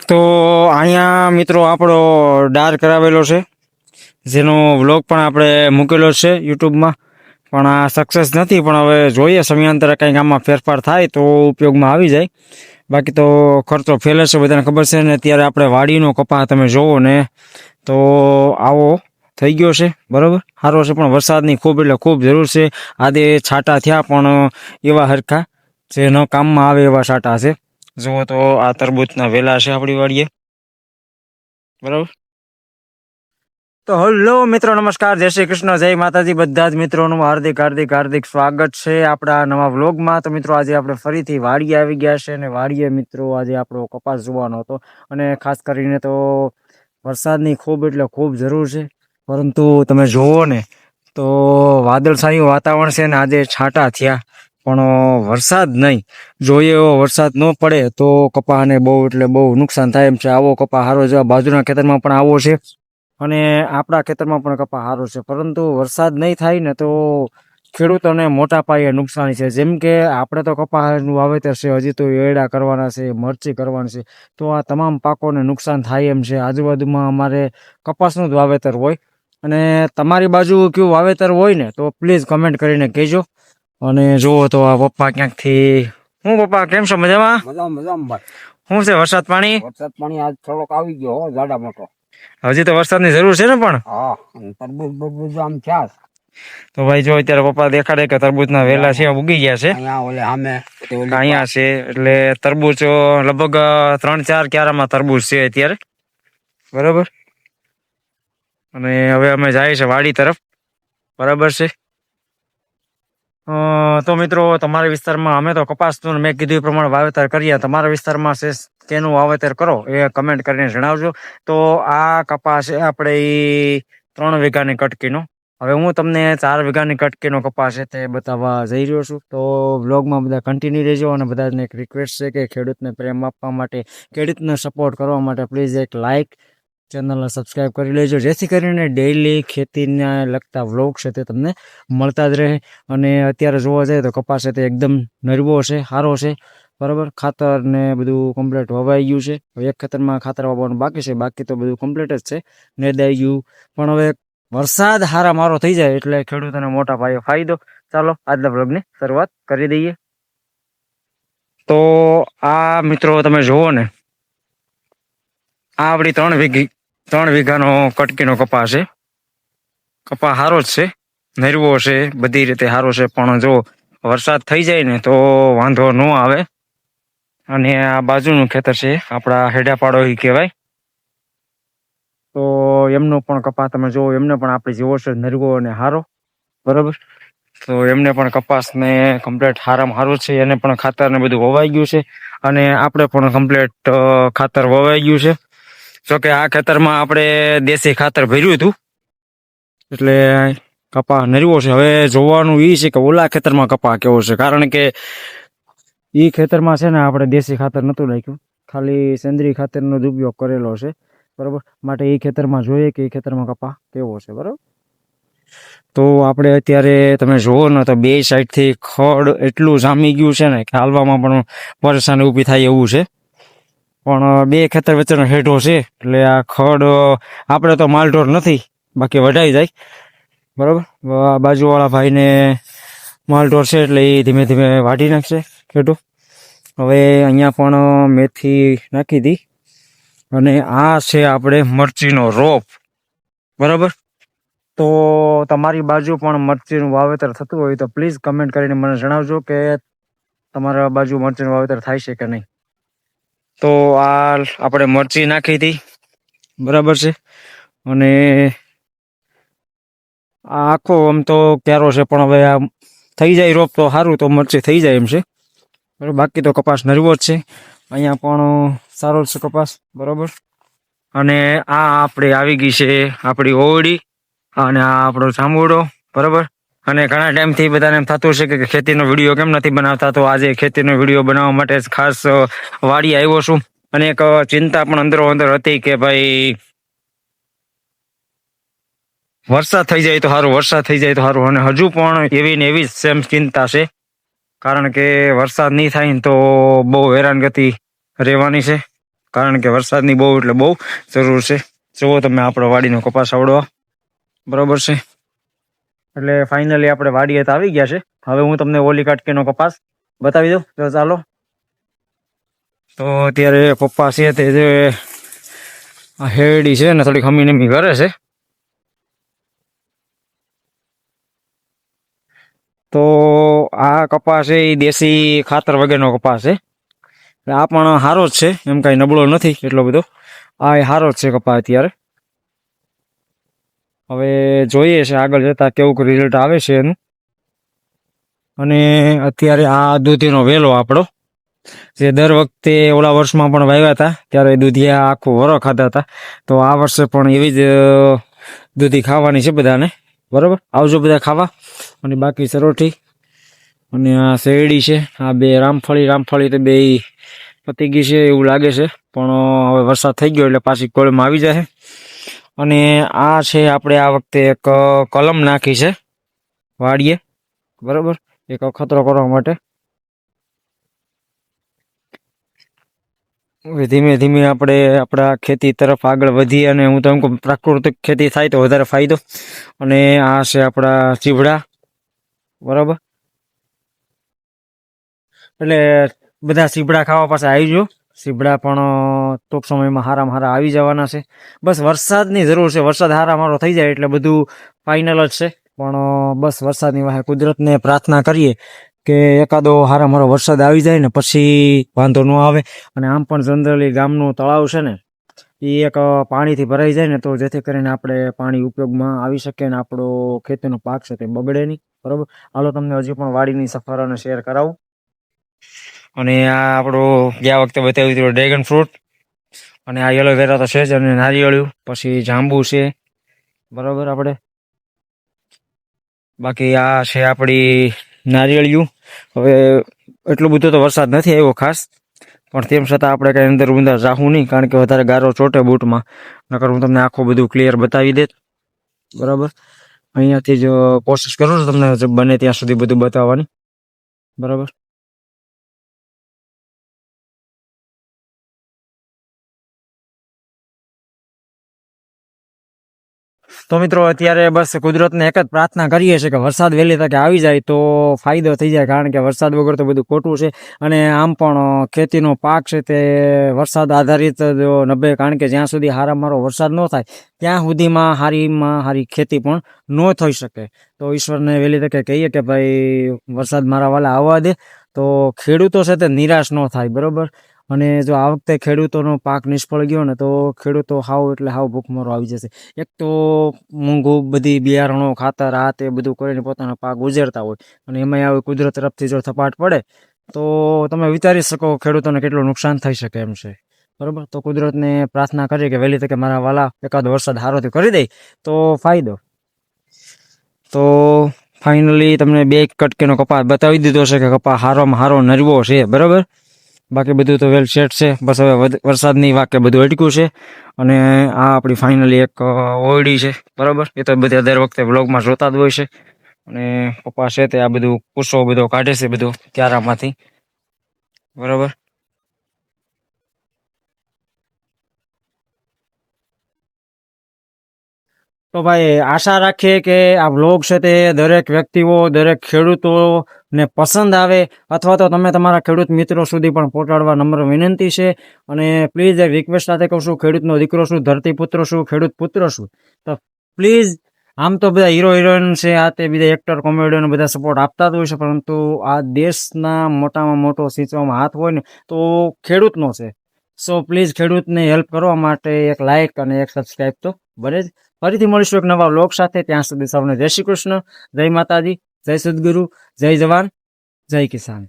તો અહીંયા મિત્રો આપણો ડાર કરાવેલો છે, જેનો વ્લોગ પણ આપણે મૂકેલો છે યુટ્યુબમાં, પણ આ સક્સેસ નથી. પણ હવે જોઈએ સમયાંતરે કંઈક આમાં ફેરફાર થાય તો ઉપયોગમાં આવી જાય. બાકી તો ખર્ચો ફેલે છે, બધાને ખબર છે ને. અત્યારે આપણે વાડીનો કપા તમે જોવો ને તો આવો થઈ ગયો છે, બરાબર સારો છે, પણ વરસાદની ખૂબ એટલે ખૂબ જરૂર છે. આજે છાંટા થયા પણ એવા હરખા જે ન કામમાં આવે એવા છાંટા છે. જુઓ તો આ તરબૂચના વેલા છે આપણી વાડીએ, બરાબર. તો હલો મિત્રો, નમસ્કાર, જય શ્રી કૃષ્ણ, જય માતાજી. બધા જ મિત્રોનું હાર્દિક હાર્દિક હાર્દિક સ્વાગત છે આપણા નવા વ્લોગમાં. તો મિત્રો આજે આપણે ફરીથી વાડીએ આવી ગયા છે, અને વાડીએ મિત્રો આજે આપણો કપાસ જોવાનો હતો, અને ખાસ કરીને તો વરસાદની ખૂબ એટલે ખૂબ જરૂર છે. પરંતુ તમે જોવો ને તો વાદળછાયું વાતાવરણ છે ને આજે છાંટા થયા પણ વરસાદ નહીં. જોઈએ એવો વરસાદ ન પડે તો કપાને બહુ એટલે બહુ નુકસાન થાય એમ છે. આવો કપા સારો છે, બાજુના ખેતરમાં પણ આવો છે અને આપણા ખેતરમાં પણ કપા સારો છે, પરંતુ વરસાદ નહીં થાય ને તો ખેડૂતોને મોટા પાયે નુકસાન છે. જેમ કે આપણે તો કપાસનું વાવેતર છે, હજી તો એરડા કરવાના છે, મરચી કરવાની છે, તો આ તમામ પાકોને નુકસાન થાય એમ છે. આજુબાજુમાં અમારે કપાસનું જ વાવેતર હોય, અને તમારી બાજુ કયું વાવેતર હોય ને તો પ્લીઝ કમેન્ટ કરીને કહેજો. અને જુઓ તો આ પપ્પા ક્યાંકથી, હું પપ્પા કેમ છો? મજામાં? મજામાં ભાઈ. શું છે વરસાદ પાણી? વરસાદ પાણી આજ થોડોક આવી ગયો હો, જાડા મોટો. હજી તો વરસાદની જરૂર છે ને પણ. હા, તરબૂચ બરબૂચ આમ થયા. તો ભાઈ જો અત્યારે પપ્પા દેખાડે કે તરબૂચના વેલા છે ઉગી ગયા છે. અહીંયા ઓલે સામે અહીંયા છે એટલે તરબૂચ લગભગ 3-4 ક્યારામાં તરબૂચ છે અત્યારે, બરાબર. અને હવે અમે જાય છે વાડી તરફ, બરાબર છે. તો મિત્રો તમારા વિસ્તારમાં, અમે તો કપાસનું મેં કીધું એ પ્રમાણે વાવેતર કરીએ, તમારા વિસ્તારમાં છે કેનું વાવેતર કરો એ કમેન્ટ કરીને જણાવજો. તો આ કપાસ આપણે 3 વીઘાની કટકીનો, હવે હું તમને 4 વીઘાની કટકીનો કપાસ છે તે બતાવવા જઈ રહ્યો છું. તો વ્લોગમાં બધા કન્ટિન્યુ રહેજો, અને બધાને એક રિક્વેસ્ટ છે કે ખેડૂતને પ્રેમ આપવા માટે, ખેડૂતને સપોર્ટ કરવા માટે પ્લીઝ એક લાઇક, ચેનલને સબસ્ક્રાઈબ કરી લેજો, જેથી કરીને ડેઈલી ખેતીને લગતા વ્લોગ છે તે તમને મળતા જ રહે. અને અત્યારે જોવા જાય તો કપાસ છે તે એકદમ નરવો છે, સારો છે, બરાબર. ખાતર ને બધું કમ્પ્લીટ વવાઈ ગયું છે. હવે એક ખેતરમાં ખાતર વાવવાનું બાકી છે, બાકી તો બધું કમ્પ્લીટ જ છે, નેદાઈ ગયું. પણ હવે વરસાદ હારા મારો થઈ જાય એટલે ખેડૂતોને મોટા પાયે ફાયદો. ચાલો આજના વ્લોગની શરૂઆત કરી દઈએ. તો આ મિત્રો તમે જુઓ ને, આ આપણી 3 વીઘાનો કટકીનો કપા છે. કપા સારો જ છે, નરવો છે, બધી રીતે સારો છે. પણ જો વરસાદ થઈ જાય ને તો વાંધો ન આવે. અને આ બાજુનું ખેતર છે આપણા હેડાપાડો એ કહેવાય, તો એમનો પણ કપા તમે જુઓ, એમને પણ આપણે જેવો છે નરવો અને સારો, બરાબર. તો એમને પણ કપાસને કમ્પ્લીટ સારામાં સારું છે, એને પણ ખાતર ને બધું વવાઈ ગયું છે, અને આપણે પણ કમ્પ્લીટ ખાતર વવાઈ ગયું છે. જોકે આ ખેતરમાં આપણે દેશી ખાતર ભર્યું હતું એટલે કપા નરવો છે. હવે જોવાનું એ છે કે ઓલા ખેતરમાં કપા કેવો છે, કારણ કે એ ખેતરમાં છે ને આપણે દેશી ખાતર નહોતું નાખ્યું, ખાલી સેન્દ્રીય ખાતરનો જ ઉપયોગ કરેલો છે, બરાબર. માટે એ ખેતરમાં જોઈએ કે એ ખેતરમાં કપા કેવો છે, બરાબર. તો આપણે અત્યારે તમે જુઓ ને તો બે સાઈડથી ખડ એટલું જામી ગયું છે ને કે હાલવામાં પણ પરેશાની ઊભી થાય એવું છે. પણ બે ખેતર વચ્ચેનો હેઠો છે એટલે આ ખડ આપણે તો માલઢોર નથી, બાકી વઢાઈ જાય, બરાબર. બાજુવાળા ભાઈને માલઢોર છે એટલે એ ધીમે ધીમે વાઢી નાખશે ખેડો. હવે અહીંયા પણ મેથી નાખી હતી, અને આ છે આપણે મરચીનો રોપ, બરાબર. તો તમારી બાજુ પણ મરચીનું વાવેતર થતું હોય તો પ્લીઝ કમેન્ટ કરીને મને જણાવજો કે તમારા બાજુ મરચીનું વાવેતર થાય છે કે નહીં. તો આ આપણે મરચી નાખી હતી, બરાબર છે. અને આ આખો આમ તો ક્યારો છે, પણ હવે આ થઈ જાય રોપ તો સારું, તો મરચી થઈ જાય એમ છે, બરાબર. બાકી તો કપાસ નરવો જ છે, અહીંયા પણ સારો જ છે કપાસ, બરાબર. અને આ આપણે આવી ગઈ છે આપણી ઓવડી, અને આ આપણો જાંબુડો, બરાબર. અને ઘણા ટાઈમથી બધાને એમ થતું છે કે ખેતીનો વિડીયો કેમ નથી બનાવતા, તો આજે ખેતીનો વિડીયો બનાવવા માટે ખાસ વાડી આવ્યો છું. અને એક ચિંતા પણ અંદરો અંદર હતી કે ભાઈ વરસાદ થઈ જાય તો સારું, વરસાદ થઈ જાય તો સારું. અને હજુ પણ એવી ને એવી સેમ ચિંતા છે, કારણ કે વરસાદ નહીં થાય ને તો બહુ હેરાનગતિ રહેવાની છે. કારણ કે વરસાદની બહુ એટલે બહુ જરૂર છે. જુઓ તમે આપણો વાડીનો કપાસ આવડવા બરોબર છે. એટલે ફાઇનલી આપણે વાડીએ તો આવી ગયા છે. હવે હું તમને ઓલી કાટકીનો કપાસ બતાવી દઉં. તો ચાલો. તો અત્યારે પપ્પા છે તે જે આ હેરડી છે ને થોડીક હમી નમી કરે છે. તો આ કપાસ છે એ દેશી ખાતર વગરનો કપાસ છે. આ પણ સારો જ છે, એમ કાંઈ નબળો નથી એટલો બધો. આ એ સારો જ છે કપાસ અત્યારે. હવે જોઈએ છે આગળ જતા કેવું રિઝલ્ટ આવે છે એનું. અને અત્યારે આ દૂધીનો વેલો આપણો જે દર વખતે ઓલા વર્ષમાં પણ વાવ્યા હતા ત્યારે દૂધિયા આખું વરો ખાતા હતા. તો આ વર્ષે પણ એવી જ દૂધી ખાવાની છે બધાને. બરોબર, આવજો બધા ખાવા. અને બાકી સરોઠી અને આ શેરડી છે. આ બે રામફળી તો બે પતી ગઈ છે એવું લાગે છે. પણ હવે વરસાદ થઈ ગયો એટલે પાછી કોળમાં આવી જાય. અને આ છે આપણે આ વખતે એક કલમ નાખી છે વાડીએ, બરોબર, એક અખતરો કરવા માટે. ધીમે ધીમે આપણે આપણા ખેતી તરફ આગળ વધીએ. અને હું તો એમ કહું પ્રાકૃતિક ખેતી થાય તો વધારે ફાયદો. અને આ છે આપણા ચીવડા, બરાબર. એટલે બધા સીબડા ખાવા પાસે આવી ગયો. સીબડા પણ ટૂંક સમયમાં હારા આવી જવાના છે. બસ વરસાદની જરૂર છે. વરસાદ હારો થઈ જાય એટલે બધું ફાઇનલ જ છે. પણ બસ વરસાદની વાહે કુદરતને પ્રાર્થના કરીએ કે એકાદો હારો વરસાદ આવી જાય ને પછી વાંધો ન આવે. અને આમ પણ જનરલી ગામનું તળાવ છે ને એ એક પાણીથી ભરાઈ જાય ને તો જેથી કરીને આપણે પાણી ઉપયોગમાં આવી શકીએ ને આપણો ખેતીનો પાક છે તે બગડે નહીં. બરોબર, હાલો તમને હજી પણ વાડીની સફર અને શેર કરાવું. અને આ આપણો ગયા વખતે બતાવ્યું હતું ડ્રેગન ફ્રૂટ, અને આ એલોવેરા તો છે જ, અને નારિયેળિયું, પછી જાંબુ છે, બરોબર. આપણે બાકી આ છે આપણી નારિયેળિયું. હવે એટલું બધું તો વરસાદ નથી આવ્યો ખાસ, પણ તેમ છતાં આપણે કઈ અંદર ઊંધા જાહું નહીં, કારણ કે વધારે ગારો ચોટે બૂટમાં. નકર હું તમને આખું બધું ક્લિયર બતાવી દેત. બરાબર, અહીંયાથી જ કોશિશ કરું છું તમને બને ત્યાં સુધી બધું બતાવવાની. બરાબર. તો મિત્રો અત્યારે બસ કુદરતને એક જ પ્રાર્થના કરીએ છીએ કે વરસાદ વહેલી તકે આવી જાય તો ફાયદો થઈ જાય, કારણ કે વરસાદ વગર તો બધું ખોટું છે. અને આમ પણ ખેતીનો પાક છે તે વરસાદ આધારિત જો નભે, કારણ કે જ્યાં સુધી હારામારો વરસાદ ન થાય ત્યાં સુધીમાં હારી ખેતી પણ ન થઈ શકે. તો ઈશ્વરને વહેલી તકે કહીએ કે ભાઈ વરસાદ મારા વાલા આવવા દે, તો ખેડૂતો છે તે નિરાશ ન થાય. બરોબર. અને જો આ વખતે ખેડૂતોનો પાક નિષ્ફળ ગયો ને તો ખેડૂતો હાવ એટલે હાવ ભૂખમરો આવી જશે. એક તો મોંઘું બધી બિયારણો, ખાતર, આ તે બધું કરીને પોતાનો પાક ઉજેરતા હોય, અને એમાં આવી કુદરત તરફથી જો થપાટ પડે તો તમે વિચારી શકો ખેડૂતોને કેટલું નુકસાન થઈ શકે એમ છે. બરોબર. તો કુદરતને પ્રાર્થના કરીએ કે વહેલી તકે મારા વાલા એકાદ વરસાદ હારોથી કરી દે તો ફાયદો. તો ફાઇનલી તમને બે કટકીનો કપાસ બતાવી દીધો છે કે કપાસ હારોમાં હારો નરવો છે. બરાબર. બાકી બધું તો વેલ સેટ છે. બસ હવે વરસાદની વાકે બધું અટક્યું છે. અને આ આપણી ફાઇનલી એક ઓરડી છે. બરાબર. એ તો બધા દર વખતે વ્લોગમાં જોતા જ હોય છે. અને પપ્પા છે તે આ બધું કુસો બધો કાઢે છે બધો ક્યારામાંથી. બરાબર. તો ભાઈ આશા રાખીએ કે આ વ્લોગ છે તે દરેક વ્યક્તિઓ, દરેક ખેડૂતોને પસંદ આવે, અથવા તો તમે તમારા ખેડૂત મિત્રો સુધી પણ પહોંચાડવા નમ્ર વિનંતી છે. અને પ્લીઝ એક રિક્વેસ્ટ સાથે કહું છું, ખેડૂતનો દીકરો છું, ધરતીપુત્ર છું, ખેડૂત પુત્ર છું, તો પ્લીઝ, આમ તો બધા હીરો હિરોઈન છે, આ તે બધા એક્ટર, કોમેડિયન બધા સપોર્ટ આપતા જ હોય છે, પરંતુ આ દેશના મોટામાં મોટો સિંચવામાં હાથ હોય ને તો ખેડૂતનો છે. સો પ્લીઝ ખેડૂતને હેલ્પ કરવા માટે એક લાઇક અને એક સબસ્ક્રાઈબ તો બને જ. ફરીથી મળીશું એક નવા વ્લોગ સાથે. ત્યાં સુધી સૌને જય શ્રી કૃષ્ણ, જય માતાજી, જય સદગુરુ, જય જવાન, જય કિસાન.